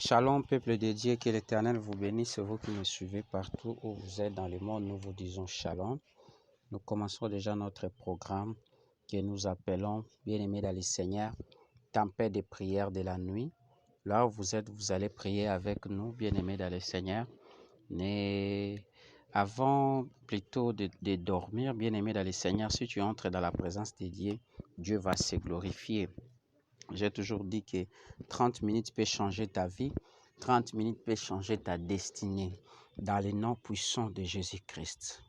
Shalom, peuple de Dieu, que l'Éternel vous bénisse, vous qui me suivez partout où vous êtes dans le monde, nous vous disons shalom. Nous commençons déjà notre programme que nous appelons, bien-aimés dans le Seigneur, tempête de prière de la nuit. Là où vous êtes, vous allez prier avec nous, bien-aimés dans le Seigneur. Mais avant plutôt de dormir, bien-aimés dans le Seigneur, si tu entres dans la présence de Dieu, Dieu va se glorifier. J'ai toujours dit que 30 minutes peut changer ta vie, 30 minutes peut changer ta destinée, dans le nom puissant de Jésus-Christ.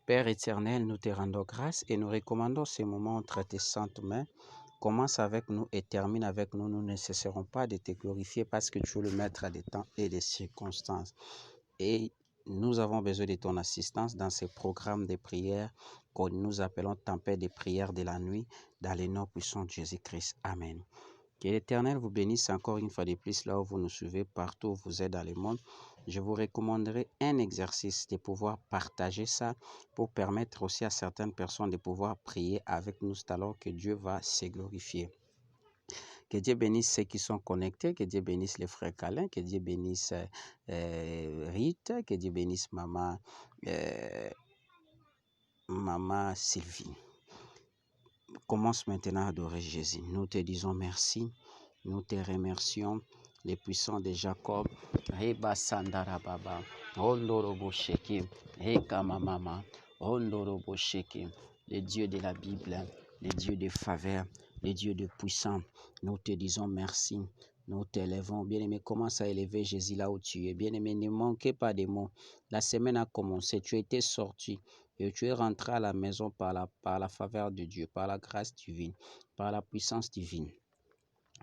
Père éternel, nous te rendons grâce et nous recommandons ces moments entre tes saintes mains. Commence avec nous et termine avec nous. Nous ne cesserons pas de te glorifier parce que tu es le maître des temps et des circonstances. Et nous avons besoin de ton assistance dans ces programmes de prière que nous appelons tempête de prière de la nuit, dans le nom puissant de Jésus-Christ. Amen. Que l'Éternel vous bénisse encore une fois de plus là où vous nous suivez, partout où vous êtes dans le monde. Je vous recommanderai un exercice de pouvoir partager ça pour permettre aussi à certaines personnes de pouvoir prier avec nous, c'est alors que Dieu va se glorifier. Que Dieu bénisse ceux qui sont connectés, que Dieu bénisse les frères Calin, que Dieu bénisse Rita, que Dieu bénisse Maman Sylvie. Commence maintenant à adorer Jésus. Nous te disons merci, nous te remercions, les puissants de Jacob, Reba Sandarababa, Ondorobo Shekim, Reka Mama, Ondorobo Shekim, le Dieu de la Bible, le Dieu de faveur, le Dieu de puissance. Nous te disons merci. Nous t'élevons. Bien-aimé, commence à élever Jésus là où tu es. Bien-aimé, ne manquez pas de mots. La semaine a commencé. Tu étais sorti. Et tu es rentré à la maison par la faveur de Dieu, par la grâce divine, par la puissance divine.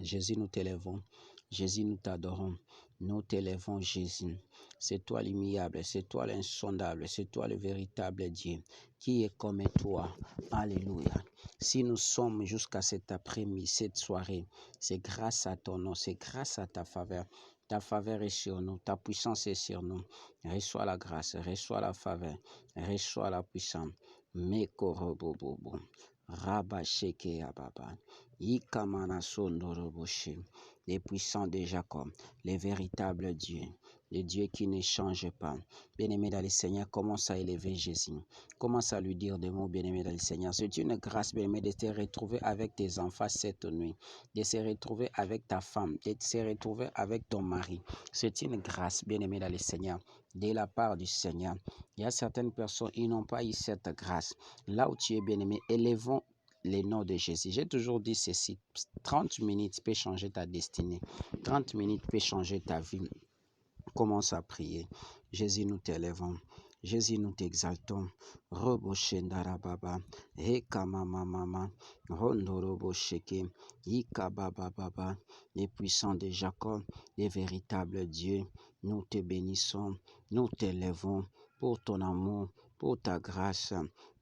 Jésus, nous t'élevons. Jésus, nous t'adorons. Nous t'élevons, Jésus. C'est toi l'immuable, c'est toi l'insondable, c'est toi le véritable Dieu. Qui est comme toi? Alléluia. Si nous sommes jusqu'à cet après-midi, cette soirée, c'est grâce à ton nom, c'est grâce à ta faveur. Ta faveur est sur nous, ta puissance est sur nous. Reçois la grâce, reçois la faveur, reçois la puissance. Mekorobobobo. Rabasheke Ababa. Ikamana Sondoroboshi. Les puissants de Jacob, les véritables dieux, les dieux qui ne changent pas. Bien-aimé dans le Seigneur, commence à élever Jésus. Commence à lui dire des mots, bien-aimé dans le Seigneur. C'est une grâce, bien-aimé, de te retrouver avec tes enfants cette nuit, de se retrouver avec ta femme, de se retrouver avec ton mari. C'est une grâce, bien-aimé dans le Seigneur, de la part du Seigneur. Il y a certaines personnes qui n'ont pas eu cette grâce. Là où tu es, bien-aimé, élevons le nom de Jésus. J'ai toujours dit ceci, 30 minutes peut changer ta destinée. 30 minutes peut changer ta vie. Commence à prier. Jésus, nous t'élevons. Jésus, nous t'exaltons. Roboshendarababa, Hekamamamama, Rondorobosheke, Ikabababa, les puissants de Jacob, les véritables dieux, nous te bénissons, nous t'élevons pour ton amour, pour ta grâce.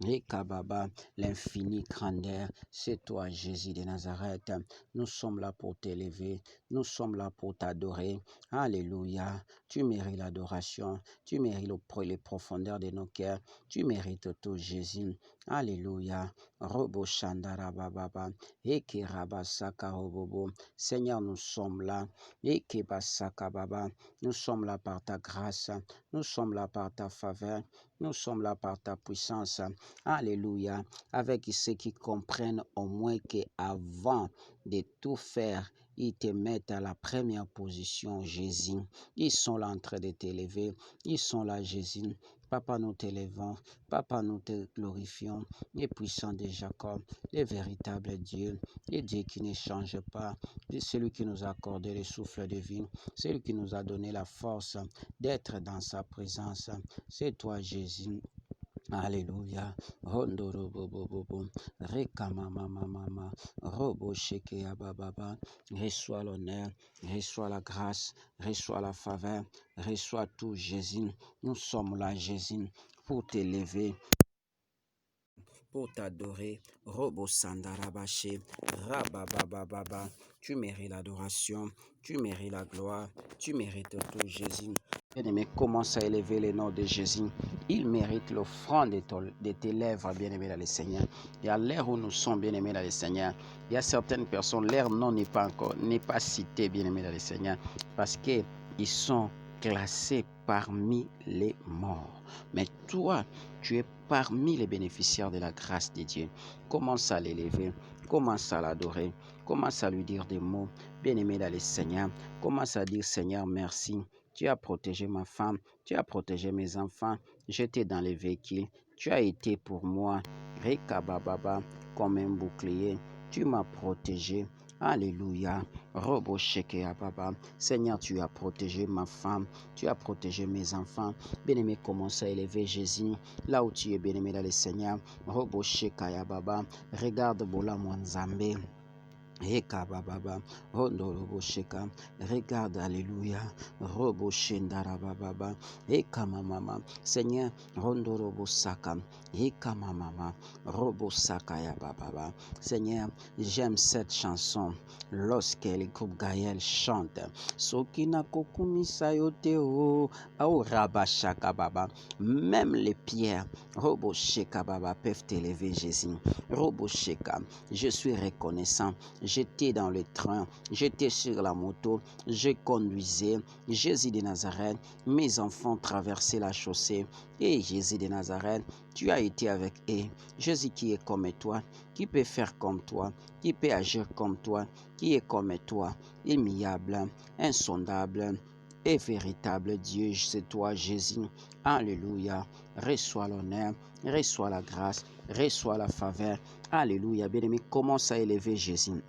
Ekababa, l'infini grandeur, c'est toi, Jésus de Nazareth. Nous sommes là pour t'élever, nous sommes là pour t'adorer. Alléluia. Tu mérites l'adoration, tu mérites les profondeurs de nos cœurs, tu mérites tout, Jésus. Alléluia. Robo Shandarababa, Ekirabasaka Robobo. Seigneur, nous sommes là. Ekebasaka Baba. Nous sommes là par ta grâce, nous sommes là par ta faveur, nous sommes là par ta puissance. Alléluia. Avec ceux qui comprennent au moins qu'avant de tout faire, ils te mettent à la première position, Jésus. Ils sont là en train de t'élever. Ils sont là, Jésus. Papa, nous t'élevons. Papa, nous te glorifions. Les puissants de Jacob, les véritables dieux, les dieux qui ne changent pas, celui qui nous a accordé le souffle de vie, celui qui nous a donné la force d'être dans sa présence. C'est toi, Jésus. Alléluia. Rondorobobobobo. Rekamamamamama. Robosheke abababa. Reçois l'honneur, reçois la grâce, reçois la faveur, reçois tout, Jésus. Nous sommes là, Jésus, pour t'élever, pour t'adorer. Robo Sandarabaché. Rababababa. Tu mérites l'adoration, tu mérites la gloire, tu mérites tout, Jésus. Bien-aimé, commence à élever le nom de Jésus. Il mérite l'offrande de tes lèvres, bien-aimé dans le Seigneur. Et à l'heure où nous sommes, bien-aimés dans le Seigneur, il y a certaines personnes, leur nom n'est pas cité, bien-aimé dans le Seigneur, parce qu'ils sont classés parmi les morts. Mais toi, tu es parmi les bénéficiaires de la grâce de Dieu. Commence à l'élever, commence à l'adorer, commence à lui dire des mots, bien-aimé dans le Seigneur. Commence à dire, Seigneur, merci. Tu as protégé ma femme, tu as protégé mes enfants, j'étais dans les véhicules, tu as été pour moi, Rekabababa, comme un bouclier, tu m'as protégé. Alléluia. Robo Sheke Ababa. Seigneur, tu as protégé ma femme, tu as protégé mes enfants. Bien-aimé, commence à élever Jésus là où tu es, bien-aimé dans le Seigneur. Robo Sheka Ababa. Regarde Bola Mwanzambe. Eka bababa, rondo robo sheka, regarde, alléluia, robo shendara bababa, eka mamama, Seigneur, rondo robo saka, eka mamama, robo saka ya bababa. Seigneur, j'aime cette chanson lorsque le groupe Gaël chante. Sokina kokumi sayote o, au rabashaka baba, même les pierres, robo sheka baba, peuvent t'élever Jésus, robo sheka, je suis reconnaissant. J'étais dans le train, j'étais sur la moto, je conduisais. Jésus de Nazareth, mes enfants traversaient la chaussée. Et Jésus de Nazareth, tu as été avec eux. Jésus qui est comme toi, qui peut faire comme toi, qui peut agir comme toi, qui est comme toi, immuable, insondable et véritable Dieu, c'est toi Jésus. Alléluia. Reçois l'honneur, reçois la grâce, reçois la faveur. Alléluia. Bien-aimé, commence à élever Jésus.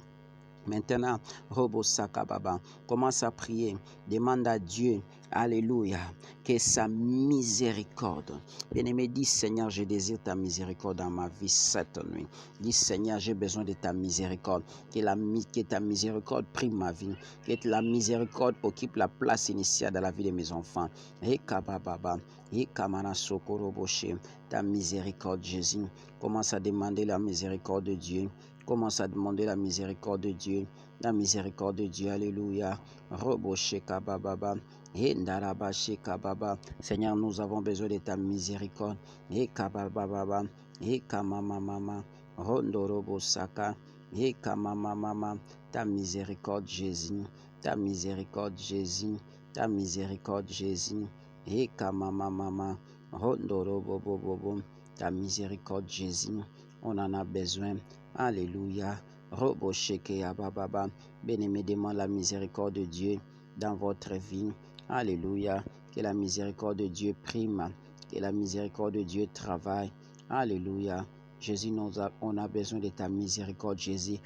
Maintenant, Robo Sakababa, commence à prier, demande à Dieu, alléluia, que sa miséricorde, bien-aimé, dis Seigneur, je désire ta miséricorde dans ma vie cette nuit. Dis Seigneur, j'ai besoin de ta miséricorde, que ta miséricorde prime ma vie, que la miséricorde occupe la place initiale dans la vie de mes enfants. Ekababa, Ekamana Sokoroboshe, ta miséricorde Jésus, commence à demander la miséricorde de Dieu. Commence à demander la miséricorde de Dieu. La miséricorde de Dieu. Alléluia. Robosheka bababa. Endarabasheka baba. Seigneur, nous avons besoin de ta miséricorde. Ekabababa. Ekamamama. Rondorobosaka. Ekamamama. Ta miséricorde, Jésus. Ta miséricorde, Jésus. Ta miséricorde, Jésus. Ekamamama. Rondorobobobobo. Ta miséricorde, Jésus. On en a besoin. Alléluia. Robo Sheke Ababa. Bien-aimé, demande la miséricorde de Dieu dans votre vie. Alléluia. Que la miséricorde de Dieu prime. Que la miséricorde de Dieu travaille. Alléluia. Jésus, on a besoin de ta miséricorde, Jésus.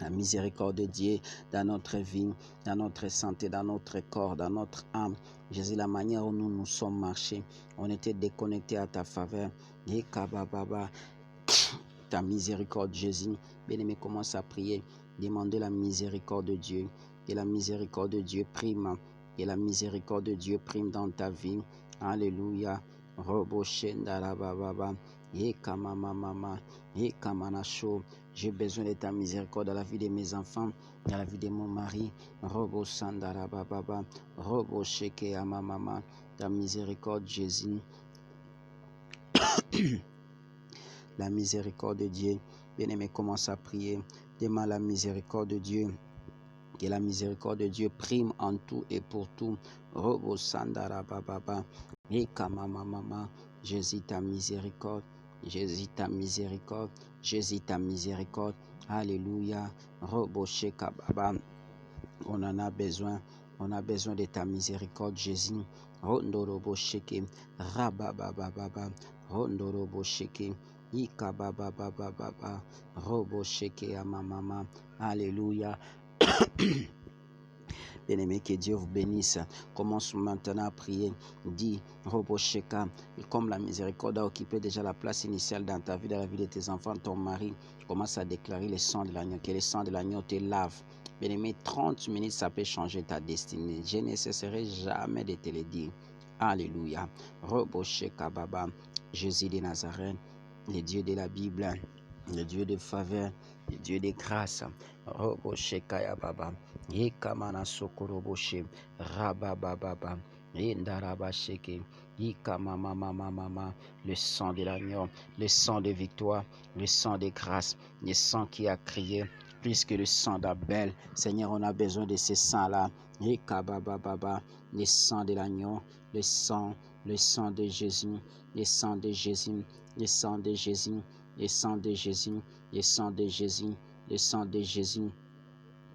La miséricorde de Dieu dans notre vie, dans notre santé, dans notre corps, dans notre âme. Jésus, la manière où nous sommes marchés, on était déconnectés à ta faveur. Et kabababa. Ta miséricorde, Jésus. Bien-aimé, commence à prier. Demandez la miséricorde de Dieu. Que la miséricorde de Dieu prime. Que la miséricorde de Dieu prime dans ta vie. Alléluia. Robo Shendara Baba. Ekamamama. Ekamanasho. J'ai besoin de ta miséricorde dans la vie de mes enfants, dans la vie de mon mari. Robo Sandara Baba. Robo Sheke Amamama. Ta miséricorde, Jésus. La miséricorde de Dieu. Bien-aimé, commence à prier. Demande la miséricorde de Dieu. Que la miséricorde de Dieu prime en tout et pour tout. Robo Sandara Baba. Ekamamama. Jésus, ta miséricorde. Jésus, ta miséricorde. Jésus, ta miséricorde. Alléluia. Robo Sheka Baba. On en a besoin. On a besoin de ta miséricorde, Jésus. Rondorobo Sheke. Rabababa. Rondorobo Sheke. Ikababababa. Robo Sheke Amamama. Alléluia. Bien-aimé, que Dieu vous bénisse. Commence maintenant à prier. Dis, Robo Sheka, comme la miséricorde a occupé déjà la place initiale dans ta vie, dans la vie de tes enfants, ton mari, commence à déclarer le sang de l'agneau, que le sang de l'agneau te lave. Bien-aimé, 30 minutes, ça peut changer ta destinée. Je ne cesserai jamais de te le dire. Alléluia. Robo Sheka Baba, Jésus de Nazareth, le Dieu de la Bible, le Dieu de faveur, le Dieu de grâce. Robo Shekaya Baba. Yekamana Sokoroboshe. Rabababa. Indarabasheke, Ikamamamamama, le sang de l'agneau, le sang de victoire, le sang de grâce, le sang qui a crié plus que le sang d'Abel. Seigneur, on a besoin de ce sang-là. Ikabababa, le sang de l'agneau, le sang de Jésus, le sang de Jésus, le sang de Jésus, le sang de Jésus, le sang de Jésus, le sang de Jésus.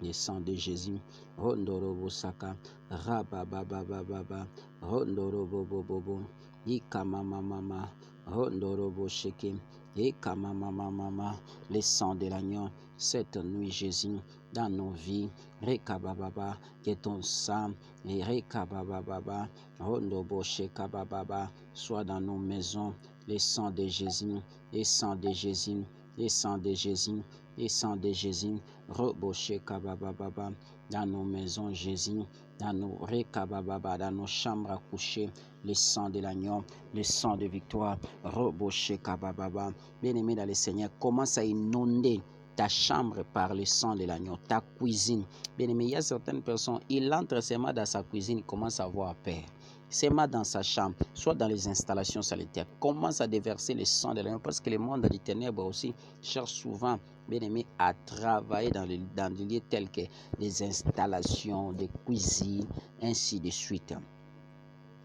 Le sang de Jésus, Rondorobo Saka, Rabababababa, Rondorobo Bobo, Ikamamamama, Rondorobo Sheke, Ikamamamama, le sang de l'agneau, cette nuit Jésus, dans nos vies, Rekabababa, que ton sang, et Rekabababa, Rondobo Shekabababa, soit dans nos maisons, le sang de Jésus, le sang de Jésus, le sang de Jésus, le sang de Jésus, Roboché kabababa, dans nos maisons, Jésus, dans nos rekabababa, dans nos chambres à coucher, le sang de l'agneau, le sang de victoire, Roboché kabababa. Bien-aimé dans le Seigneur, commence à inonder ta chambre par le sang de l'agneau, ta cuisine. Bien-aimé, il y a certaines personnes, il entre seulement dans sa cuisine, il commence à avoir peur. Seulement dans sa chambre, soit dans les installations sanitaires, commence à déverser le sang de l'agneau, parce que le monde des ténèbres aussi cherche souvent, bien-aimé, à travailler dans des lieux tels que des installations, des cuisines, ainsi de suite.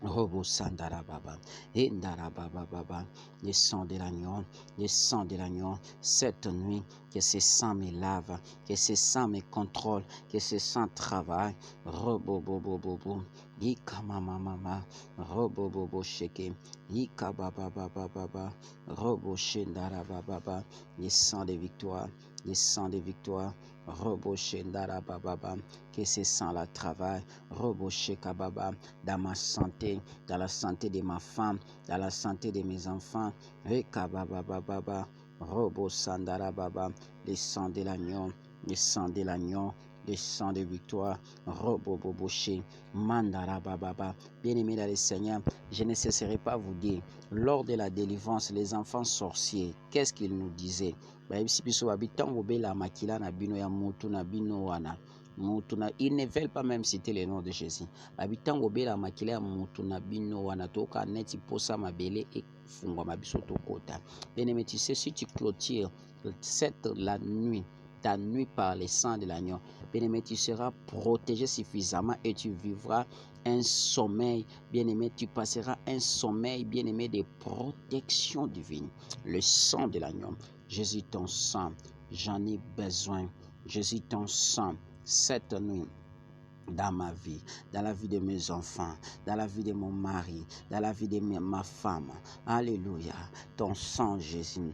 Robo Sandarababa, Indarababa, le sang de l'agneau, le sang de l'agneau, cette nuit, que ce sang me lave, que ce sang me contrôle, que ce sang travaille. Robo Bobo Bobo, Ikamamama, Robo Bobo Sheke, Ikabababa, Robo Shendarababa, le sang de victoire, le sang de victoire. Robo Shendarababa, que ce sang-là travaille. Robo Shekababa, dans ma santé, dans la santé de ma femme, dans la santé de mes enfants. Rekabababa, Robo Sandarababa, le sang de l'agneau, le sang de l'agneau, le sang de victoire. Robo Boboché, Mandarababa. Bien-aimé dans le Seigneur, je ne cesserai pas vous dire, lors de la délivrance, les enfants sorciers, qu'est-ce qu'ils nous disaient? Ils ne veulent pas même citer le nom de Jésus. Bien-aimé, tu sais, si tu clôtures la nuit, ta nuit par le sang de l'agneau, bien-aimé, tu seras protégé suffisamment et tu vivras un sommeil, bien-aimé, tu passeras un sommeil, bien-aimé, de protection divine. Le sang de l'agneau, Jésus, ton sang, j'en ai besoin. Jésus, ton sang, cette nuit, dans ma vie, dans la vie de mes enfants, dans la vie de mon mari, dans la vie de ma femme. Alléluia. Ton sang, Jésus,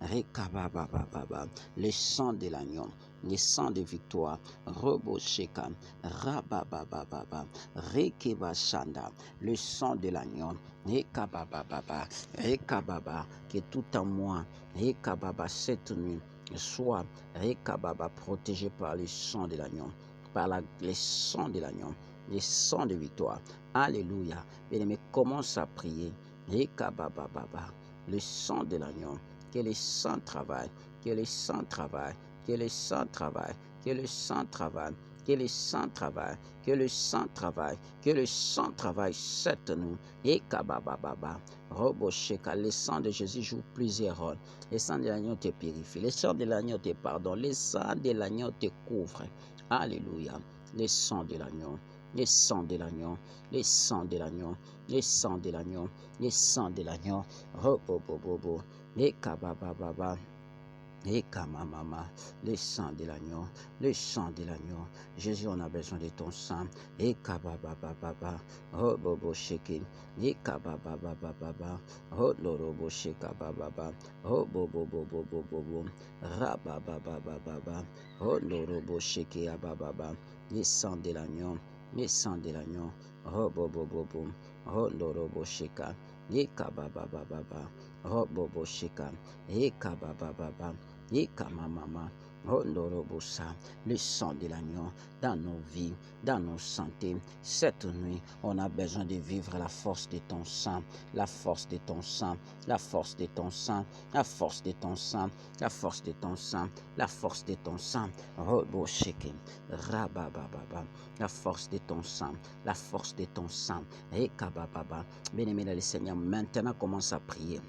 Rekababababa, le sang de l'agneau, le sang de victoire, Robosheka, Rababababa, Rekebashanda, le sang de l'agneau, Rekabababa, Rekababa, que tout en moi, Rekababa, cette nuit, soit Rekababa protégé par le sang de l'agneau, par le sang de l'agneau, le sang de victoire. Alléluia. Bien-aimé, commence à prier. Rekabababa, le sang de l'agneau, que le sang travaille, que le sang travaille, que le sang travaille, que le sang travaille, que le sang travaille, que le sang travaille, que le sang travaille cette nuit. Ekabababa, Robosheka, le sang de Jésus joue plusieurs rôles. Le sang de l'agneau te purifie, le sang de l'agneau te pardonne, le sang de l'agneau te couvre. Alléluia. Le sang de l'agneau, le sang de l'agneau, le sang de l'agneau, le sang de l'agneau, le sang de l'agneau. Robobobobo, Ekabababa. Ekamamama, le sang de l'agneau, le sang de l'agneau. Jésus, on a besoin de ton sang. Ekababababa, Robobo Sheke, Ekababababa, Rodorobo Shekabababa, Robobobobobobo, Rababababa, Rodorobo Sheke Abababa, le sang de l'agneau, le sang de l'agneau, Robobobobo, Rodorobo Sheka, Ekababababa, Robobo Sheka, Ekabababa. Ikamamama, Rondorobosa, le sang de l'agneau dans nos vies, dans nos santé. Cette nuit, on a besoin de vivre la force de ton sang, la force de ton sang, la force de ton sang, la force de ton sang, la force de ton sang, la force de ton sang. Robo sheke, rabababa, la force de ton sang, la force de ton sang. Rekabababa. Bien-aimé dans le Seigneur, maintenant commence à prier.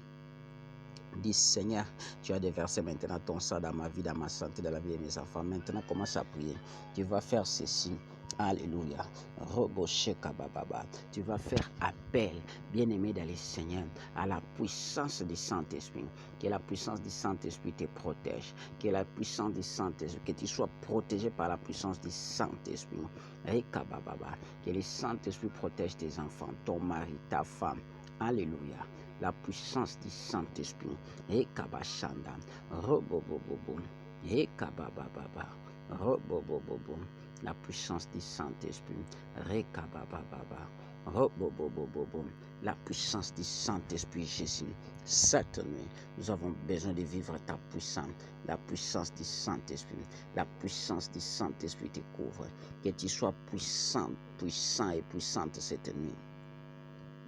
Dis Seigneur, tu as déversé maintenant ton sang dans ma vie, dans ma santé, dans la vie de mes enfants. Maintenant, commence à prier. Tu vas faire ceci. Alléluia. Roboshekabababa. Tu vas faire appel, bien-aimé dans le Seigneur, à la puissance du Saint-Esprit. Que la puissance du Saint-Esprit te protège. Que la puissance du Saint-Esprit, que tu sois protégé par la puissance du Saint-Esprit. Rekabababa. Que le Saint-Esprit protège tes enfants, ton mari, ta femme. Alléluia. La puissance du Saint-Esprit. Ekabashanda. Robobobobo. Ekabababa. Robobobobo. La puissance du Saint-Esprit. Rekabababa. Robobobobo. La puissance du Saint-Esprit, Jésus. Cette nuit, nous avons besoin de vivre ta puissance. La puissance du Saint-Esprit. La puissance du Saint-Esprit te couvre. Que tu sois puissant, puissant et puissante cette nuit.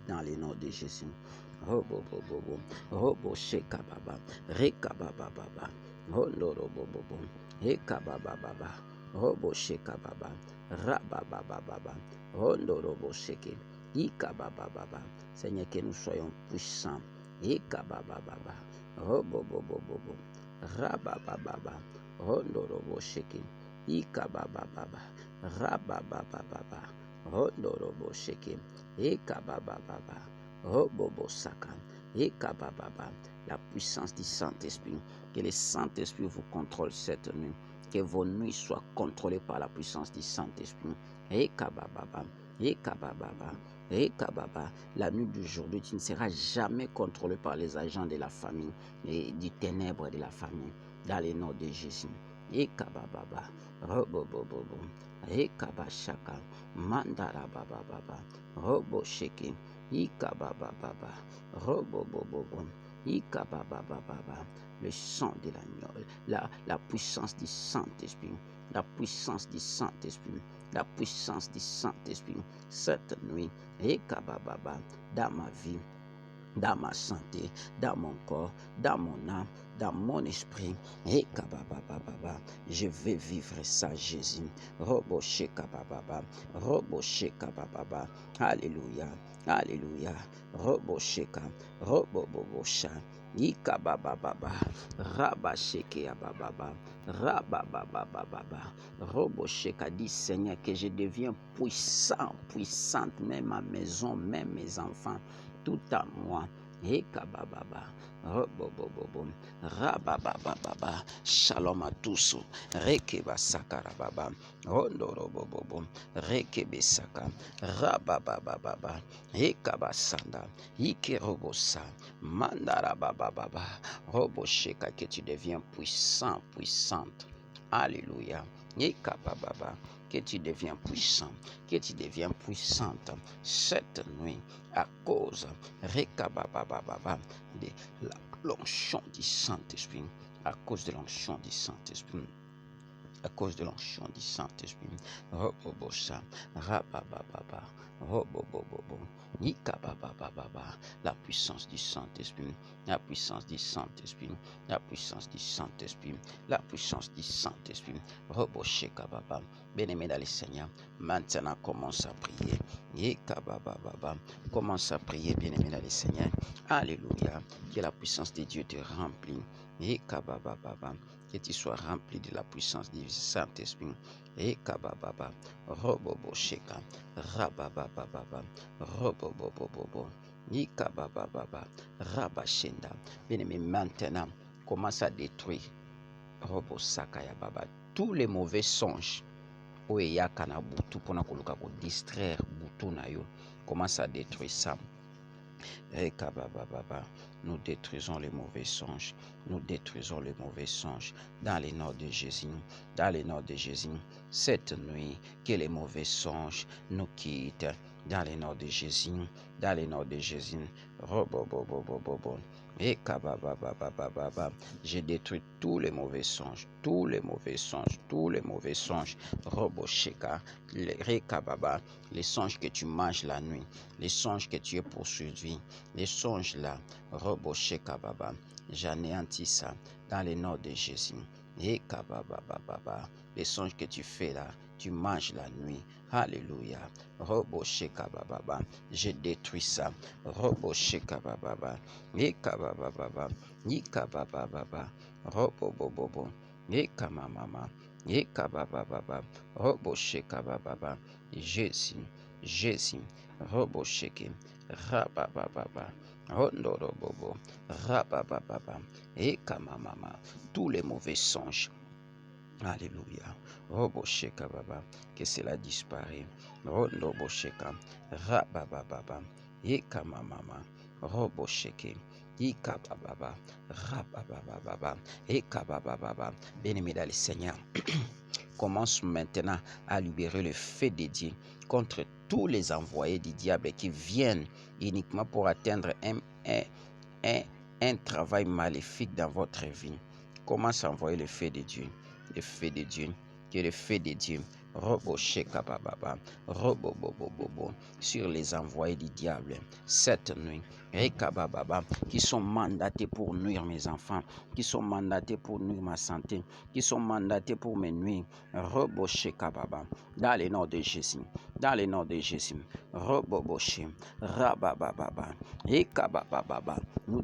Dans le nom de Jésus. Robo bobo, robo sheka baba, reka baba baba, rondo robo bobo, reka baba baba, robo sheka baba, raba baba baba, rondo robo sheke, ika baba baba. Seigneur, que nous soyons puissants. Ika baba baba, robo bobo bobo, raba baba baba, rondo robo sheke, ika baba baba, raba baba baba, rondo robo sheke, ika baba baba. Robobosaka, Ekabababa, la puissance du Saint-Esprit. Que le Saint-Esprit vous contrôle cette nuit. Que vos nuits soient contrôlées par la puissance du Saint-Esprit. Ekabababa, Ekabababa, Ekababa. La nuit d'aujourd'hui, tu ne seras jamais contrôlé par les agents de la famille et du ténèbre de la famille. Dans le nom de Jésus. Ekabababa, Robobobobo, Ekabashaka, Mandarabababa, Robosheke. Ikabababa, robobobobo, ikabababa, le sang de l'agneau, la puissance du Saint-Esprit, la puissance du Saint-Esprit, la puissance du Saint-Esprit, cette nuit, ikabababa, dans ma vie, dans ma santé, dans mon corps, dans mon âme, dans mon esprit. Je vais vivre ça, Jésus. Roboshekababa, Roboshekababa. Alléluia, Alléluia. Robosheka, Robobobosha. Ikabababa, Rabashekeababa, Rababababa, Robosheka. Dit Seigneur que je deviens puissant, puissante, même ma maison, même mes enfants, tout à moi. Ekabababa, robobobobo, rababababa, shalom à tous. Rekebasakarababa, rondorobobobo, rekebesaka, rababababa, ekabasanda, ikerobosa, mandarabababa, robosheka, que tu deviens puissant, puissante. Alléluia. Ekabababa, que tu deviens puissant, que tu deviens puissante cette nuit à cause de l'onction du Saint-Esprit, à cause de l'onction du Saint-Esprit. À cause de l'onction du Saint-Esprit. Robobosa, rabababa, robobobobo, ikabababa, la puissance du Saint-Esprit, la puissance du Saint-Esprit, la puissance du Saint-Esprit, la puissance du Saint-Esprit. Roboshekababa, bien-aimé dans le Seigneur, maintenant commence à prier. Ikabababa, commence à prier, bien-aimé dans le Seigneur. Alléluia, que la puissance de Dieu te remplit. Ikabababa, que tu sois rempli de la puissance du Saint-Esprit. Ekabababa, robobosheka, rababababa, robobobobobo, ikabababa, rabashenda. Bien-aimé, maintenant, commence à détruire robosakaya baba, tous les mauvais songes. Oyakana butu pona koluka ko distraire butu na yo. Commence à détruire ça. Nous détruisons les mauvais songes. Nous détruisons les mauvais songes. Dans les noms de Jésus. Dans les noms de Jésus. Cette nuit, que les mauvais songes nous quittent. Dans les noms de Jésus. Dans les noms de Jésus. Robobobobobo. Et kabababababa. Je détruis tous les mauvais songes, tous les mauvais songes, tous les mauvais songes. Robosheka, rekababa, les songes que tu manges la nuit, les songes que tu es poursuivi, les songes là, Robosheka baba. J'anéantis ça dans le nom de Jésus. Et kababababa, les songes que tu fais là, tu manges la nuit. Alléluia. Robosheka baba. Je détruis ça. Robosheka baba. Ekabababa, Ikabababa, Robobobobo, Ekamamama, Ekabababa, Roboshekababa, Jésus, Jésus, Robosheke, Rabababa, Rondorobobo, Rabababa, Ekamamama, tous les mauvais songes. Alléluia. Robosheka baba, que cela disparaît. Rondobosheka, Rabababa, Ekamamama, Robosheke, Ikabababa, Rabababa, Ekabababa. Bien-aimé dans le Seigneur, commence maintenant à libérer le feu de Dieu contre tous les envoyés du diable qui viennent uniquement pour atteindre un travail maléfique dans votre vie. Commence à envoyer le feu de Dieu. Le feu de Dieu, que le feu de Dieu, Roboshekababa, Robobobobobo, sur les envoyés du diable, cette nuit, Rekabababa, qui sont mandatés pour nuire mes enfants, qui sont mandatés pour nuire ma santé, qui sont mandatés pour me nuire, Roboshekababa, dans le nom de Jésus, dans le nom de Jésus, Roboboshe, Rabababa, Rekabababa, nous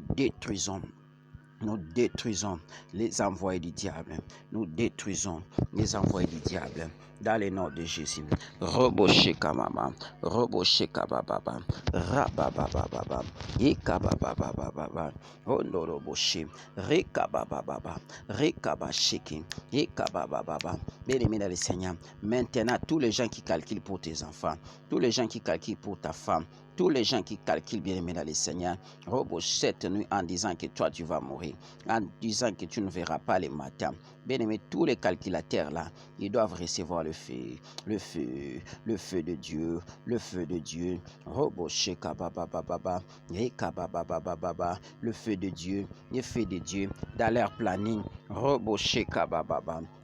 détruisons les envoyés du diable. Nous détruisons les envoyés du diable. Dans le nom de Jésus. Robosheka-mama. Robosheka-bababa. Rababababa. Ekababababa. Ondoroboshe. Rekabababa. Rekabasheke. Ekabababa. Bien-aimé dans le Seigneur. Maintenant, tous les gens qui calculent pour tes enfants, tous les gens qui calculent pour ta femme, tous les gens qui calculent, bien-aimé dans le Seigneur, cette nuit en disant que toi tu vas mourir, en disant que tu ne verras pas les matins. Bien-aimé, tous les calculateurs là, ils doivent recevoir le feu, le feu, le feu de Dieu, le feu de Dieu. Le feu de Dieu, le feu de Dieu, dans leur planning.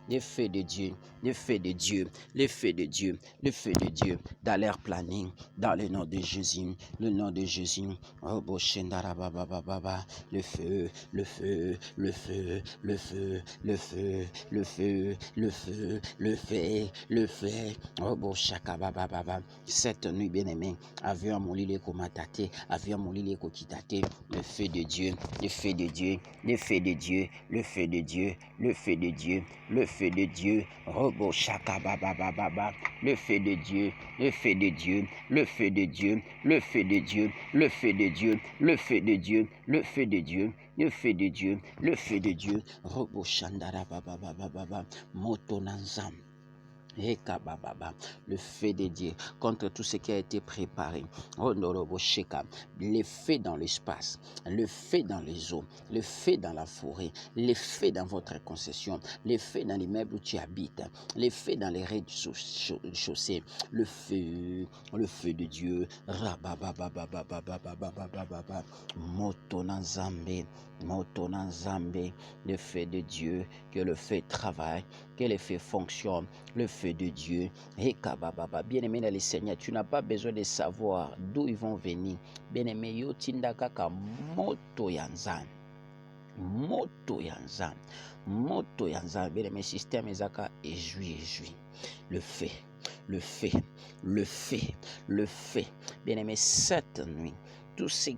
Le feu de Dieu, le feu de Dieu, le feu de Dieu, le feu de Dieu, dans leur planning, dans le nom de Jésus, le nom de Jésus. Le feu, le feu, le feu, le feu, le feu, le feu, le feu, le feu, le feu. Cette nuit, bien-aimé, avion molile komatate, avion molile kokitate, le feu de Dieu, le feu de Dieu, le feu de Dieu, le feu de Dieu, le feu de Dieu, le feu de Dieu, Robo Shaka Baba Baba, le feu de Dieu, le feu de Dieu, le feu de Dieu, le feu de Dieu, le feu de Dieu, le feu de Dieu, le feu de Dieu, le feu de Dieu, le feu de Dieu, Robo Shandara Baba Baba, Motonanzam. Le feu de Dieu contre tout ce qui a été préparé. Le feu dans l'espace, le feu dans les eaux, le feu dans la forêt, le feu dans votre concession, le feu dans l'immeuble où tu habites, le feu dans les rez-de-chaussée, le feu de Dieu. Motonanzambe, le feu de Dieu, que le feu travaille, que le feu fonctionne, le feu de Dieu. Bien-aimé dans le Seigneur, tu n'as pas besoin de savoir d'où ils vont venir. Bien-aimé, yo tindakaka moto yanzan. Moto yanzan. Moto yanzan. Bien-aimé, système ezaka éjoui. Le feu, le feu, le feu, le feu. Bien-aimé, cette nuit, tous ces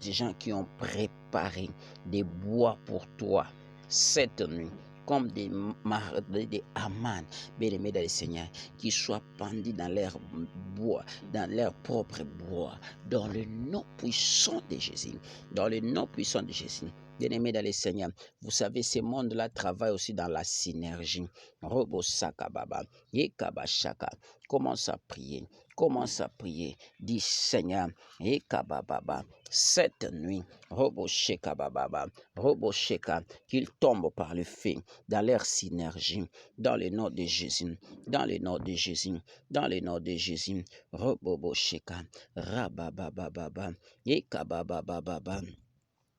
gens qui ont préparé des bois pour toi, cette nuit, comme des Aman, bien-aimés dans le Seigneur, qui soient pendus dans leur bois, dans leur propre bois, dans le nom puissant de Jésus, dans le nom puissant de Jésus. Bien-aimés dans le Seigneur, vous savez, ce monde-là travaille aussi dans la synergie. Robo Saka Baba, Yekabashaka, commence à prier. Commence à prier. Dis Seigneur, Yekababa, cette nuit, Robo Sheka Baba, Robo Sheka, qu'il tombe par le feu dans leur synergie, dans le nom de Jésus, dans le nom de Jésus, dans le nom de Jésus, Robo Sheka, Rabababa, Yekababa.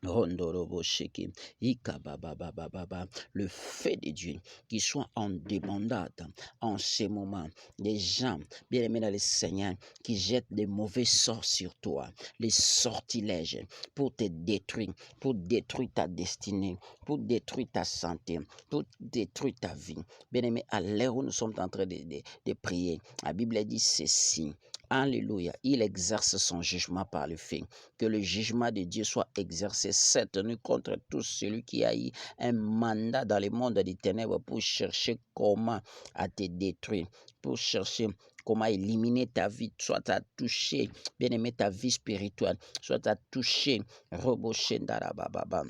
Rondorobo sheke, ikabababababa. Le fait de Dieu qui soit en débandade en ces moments. Des gens, bien aimés dans le Seigneur, qui jettent des mauvais sorts sur toi, les sortilèges pour te détruire, pour détruire ta destinée, pour détruire ta santé, pour détruire ta vie. Bien aimé, à l'heure où nous sommes en train de prier, la Bible dit ceci. Alléluia. Il exerce son jugement par le fait que le jugement de Dieu soit exercé cette nuit contre tout celui qui a eu un mandat dans le monde des ténèbres pour chercher comment à te détruire, pour chercher comment éliminer ta vie, soit à toucher, bien aimé, ta vie spirituelle, soit à toucher, Roboshe Darababa.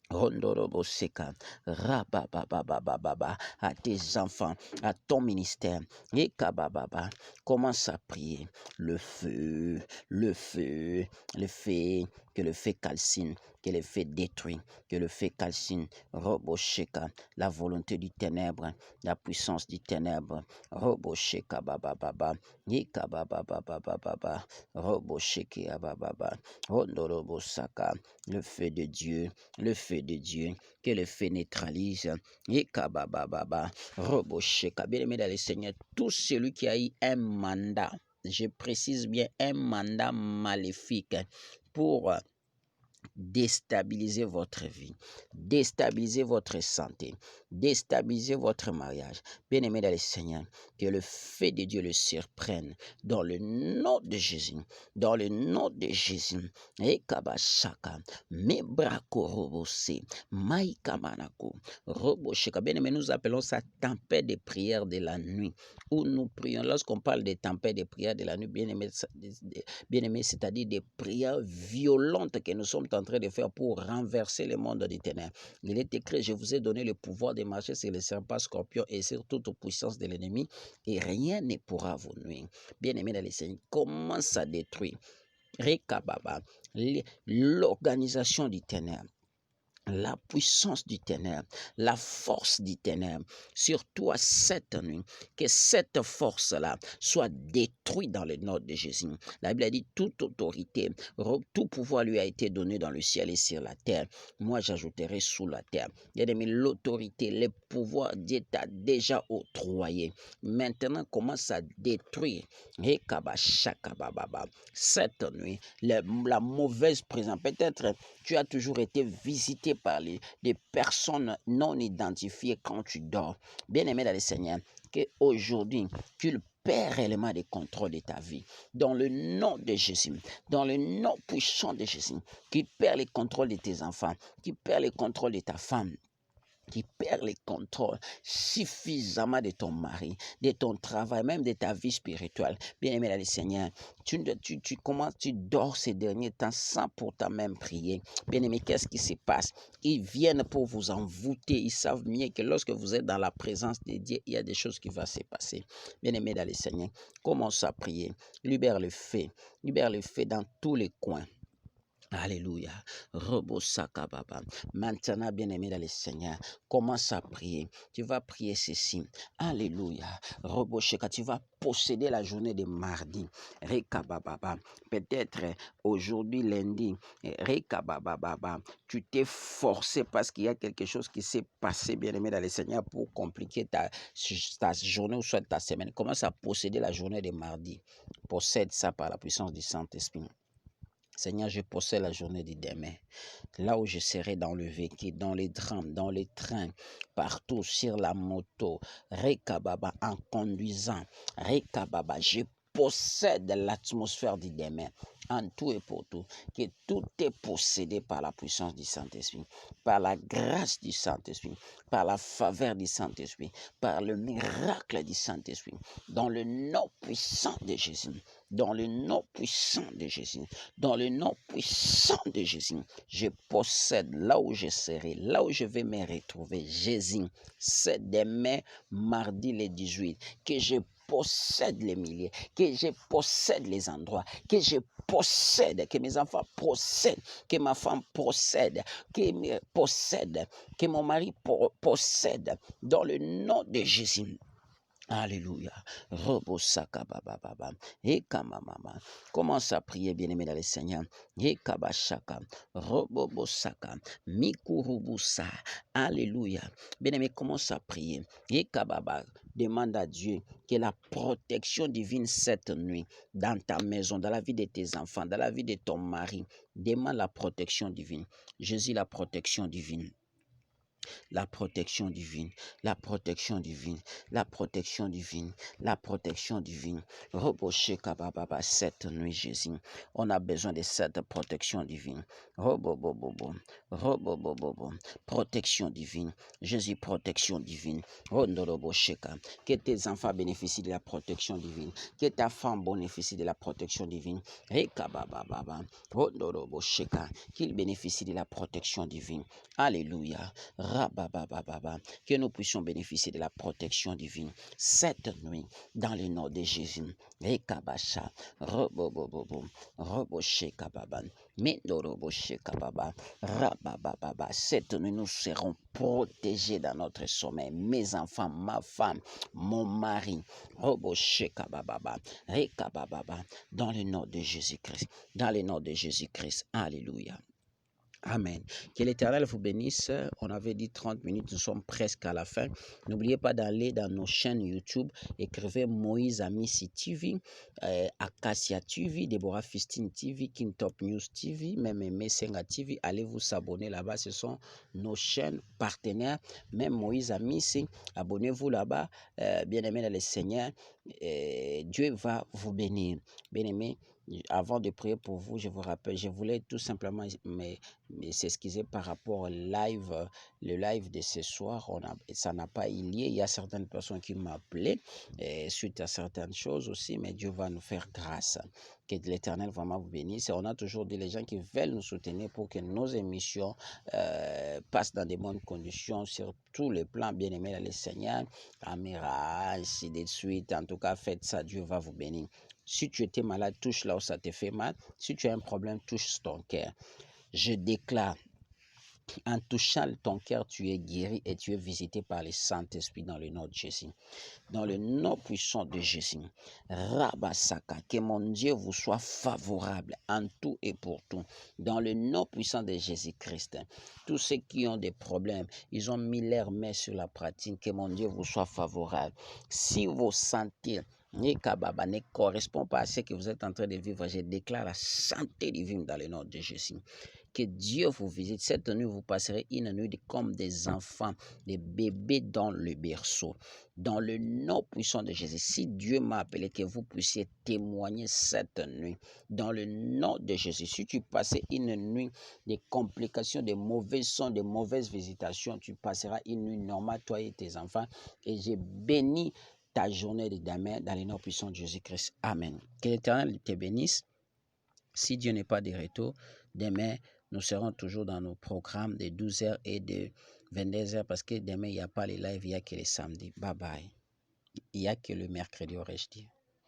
Rondorobo Seka, Rabababababa, à tes enfants, à ton ministère, et Kabababa, commence à prier. Le feu, le feu, le feu, que le feu calcine, que le feu détruit, que le feu calcine, Robo Sheka, la volonté du ténèbre, la puissance du ténèbre, Robo Sheka Bababa, et Kabababababa, Robo Sheke Abababa, Rondorobo Saka, le feu de Dieu, le feu de Dieu, que le feu neutralise. Et kabababa, robosheka. Bien aimé dans le Seigneur, tout celui qui a eu un mandat, je précise bien un mandat maléfique pour déstabiliser votre vie, déstabiliser votre santé, déstabiliser votre mariage. Bien-aimé dans le Seigneur, que le feu de Dieu le surprenne dans le nom de Jésus, dans le nom de Jésus. Et kabashaka, mebrako robose, maïkamanako, robosheka. Bien-aimé, nous appelons ça tempête de prière de la nuit, où nous prions. Lorsqu'on parle de tempête de prière de la nuit, bien-aimé, c'est-à-dire des prières violentes que nous sommes en train de faire pour renverser le monde des ténèbres. Il est écrit, je vous ai donné le pouvoir de marcher sur les serpents, scorpions et sur toute puissance de l'ennemi, et rien ne pourra vous nuire. Bien-aimé dans les Seigneur, commence à détruire Rekababa, l'organisation du ténèbre, la puissance du ténèbre, la force du ténèbre, sur toi cette nuit, que cette force-là soit détruite dans le nom de Jésus. La Bible a dit, toute autorité, tout pouvoir lui a été donné dans le ciel et sur la terre. Moi, j'ajouterai sous la terre. Bien-aimé, l'autorité, le pouvoir, Dieu t'a déjà octroyé. Maintenant, commence à détruire. Cette nuit, la mauvaise présence, peut-être tu as toujours été visité par des personnes non identifiées quand tu dors. Bien-aimé dans le Seigneur, qu'aujourd'hui, tu perds réellement le contrôle de ta vie. Dans le nom de Jésus, dans le nom puissant de Jésus, qui perd le contrôle de tes enfants, qui perd le contrôle de ta femme, qui perd le contrôle suffisamment de ton mari, de ton travail, même de ta vie spirituelle. Bien-aimé dans le Seigneur, tu dors ces derniers temps sans pourtant même prier. Bien-aimé, qu'est-ce qui se passe? Ils viennent pour vous envoûter. Ils savent mieux que lorsque vous êtes dans la présence de Dieu, il y a des choses qui vont se passer. Bien-aimé dans le Seigneur, commence à prier. Libère le feu dans tous les coins. Alléluia. Robosaka Baba. Maintenant, bien-aimé dans le Seigneur, commence à prier. Tu vas prier ceci. Alléluia. Robosheka, tu vas posséder la journée de mardi. Rekababa. Peut-être aujourd'hui, lundi. Rekababa. Tu t'es forcé parce qu'il y a quelque chose qui s'est passé, bien-aimé dans le Seigneur, pour compliquer ta journée ou soit ta semaine. Commence à posséder la journée de mardi. Possède ça par la puissance du Saint-Esprit. Seigneur, je possède la journée de demain, là où je serai dans le véhicule, dans les drames, dans les trains, partout sur la moto, Rekababa, en conduisant, Rekababa, je possède l'atmosphère du demain, en tout et pour tout, que tout est possédé par la puissance du Saint-Esprit, par la grâce du Saint-Esprit, par la faveur du Saint-Esprit, par le miracle du Saint-Esprit, dans le nom puissant de Jésus. Dans le nom puissant de Jésus, dans le nom puissant de Jésus, je possède là où je serai, là où je vais me retrouver. Jésus, c'est demain, mardi le 18, que je possède les milliers, que je possède les endroits, que je possède, que mes enfants possèdent, que ma femme possède, que mon mari possède, dans le nom de Jésus. Alléluia. Robosaka baba baba. Mama. Commence à prier, bien-aimé dans le Seigneur. Kabashaka. Robobosaka. Mikurubusa. Alléluia. Bien-aimé, commence à prier. Kababa. Demande à Dieu que la protection divine cette nuit dans ta maison, dans la vie de tes enfants, dans la vie de ton mari. Demande la protection divine. Jésus, la protection divine. La protection divine, la protection divine, la protection divine, la protection divine. Roboché kababa cette nuit, Jésus. On a besoin de cette protection divine. Robobobobo, robobobobo, protection divine. Jésus, protection divine. Rondorobosheka. Que tes enfants bénéficient de la protection divine. Que ta femme bénéficie de la protection divine. Et kababa, rondorobosheka. Qu'il bénéficie de la protection divine. Alléluia. Rababababa, que nous puissions bénéficier de la protection divine cette nuit dans le nom de Jésus. Ekabasha, robobobobo, roboshe kababan, mendoroboshe kababa, rabababa. Cette nuit, nous serons protégés dans notre sommeil. Mes enfants, ma femme, mon mari, roboshe kabababa, rekabababa, dans le nom de Jésus-Christ. Dans le nom de Jésus-Christ. Alléluia. Amen. Que l'Éternel vous bénisse. On avait dit 30 minutes, nous sommes presque à la fin. N'oubliez pas d'aller dans nos chaînes YouTube. Écrivez Moïse Amissi TV, Acacia TV, Deborah Fistine TV, King Top News TV, même Messenga TV. Allez vous abonner là-bas. Ce sont nos chaînes partenaires. Même Moïse Amissi, abonnez-vous là-bas. Bien-aimé dans le Seigneur, Dieu va vous bénir. Bien-aimé, avant de prier pour vous, je vous rappelle, je voulais tout simplement s'excuser par rapport au live, le live de ce soir. Ça n'a pas eu lieu. Il y a certaines personnes qui m'ont appelé suite à certaines choses aussi, mais Dieu va nous faire grâce. Que l'Éternel vraiment vous bénisse. Et on a toujours dit les gens qui veulent nous soutenir pour que nos émissions passent dans de bonnes conditions sur tous les plans. Bien-aimés dans le Seigneur, Amira, ainsi de suite. En tout cas, faites ça. Dieu va vous bénir. Si tu étais malade, touche là où ça te fait mal. Si tu as un problème, touche ton cœur. Je déclare, en touchant ton cœur, tu es guéri et tu es visité par le Saint-Esprit dans le nom de Jésus. Dans le nom puissant de Jésus. Rabasaka, que mon Dieu vous soit favorable en tout et pour tout. Dans le nom puissant de Jésus-Christ. Tous ceux qui ont des problèmes, ils ont mis leurs mains sur la pratique. Que mon Dieu vous soit favorable. Si vous sentez ne correspond pas à ce que vous êtes en train de vivre, je déclare la santé divine dans le nom de Jésus. Que Dieu vous visite. Cette nuit, vous passerez une nuit comme des enfants, des bébés dans le berceau. Dans le nom puissant de Jésus, si Dieu m'a appelé, que vous puissiez témoigner cette nuit. Dans le nom de Jésus, si tu passais une nuit de complications, de mauvais sons, de mauvaises visitations, tu passeras une nuit normale, toi et tes enfants. Et j'ai béni ta journée de demain dans le nom puissant de Jésus-Christ. Amen. Que l'Éternel te bénisse. Si Dieu n'est pas de retour, demain, nous serons toujours dans nos programmes de 12h et de 22h parce que demain, il n'y a pas les lives, il n'y a que les samedis. Bye bye. Il n'y a que le mercredi, aurais-je dit.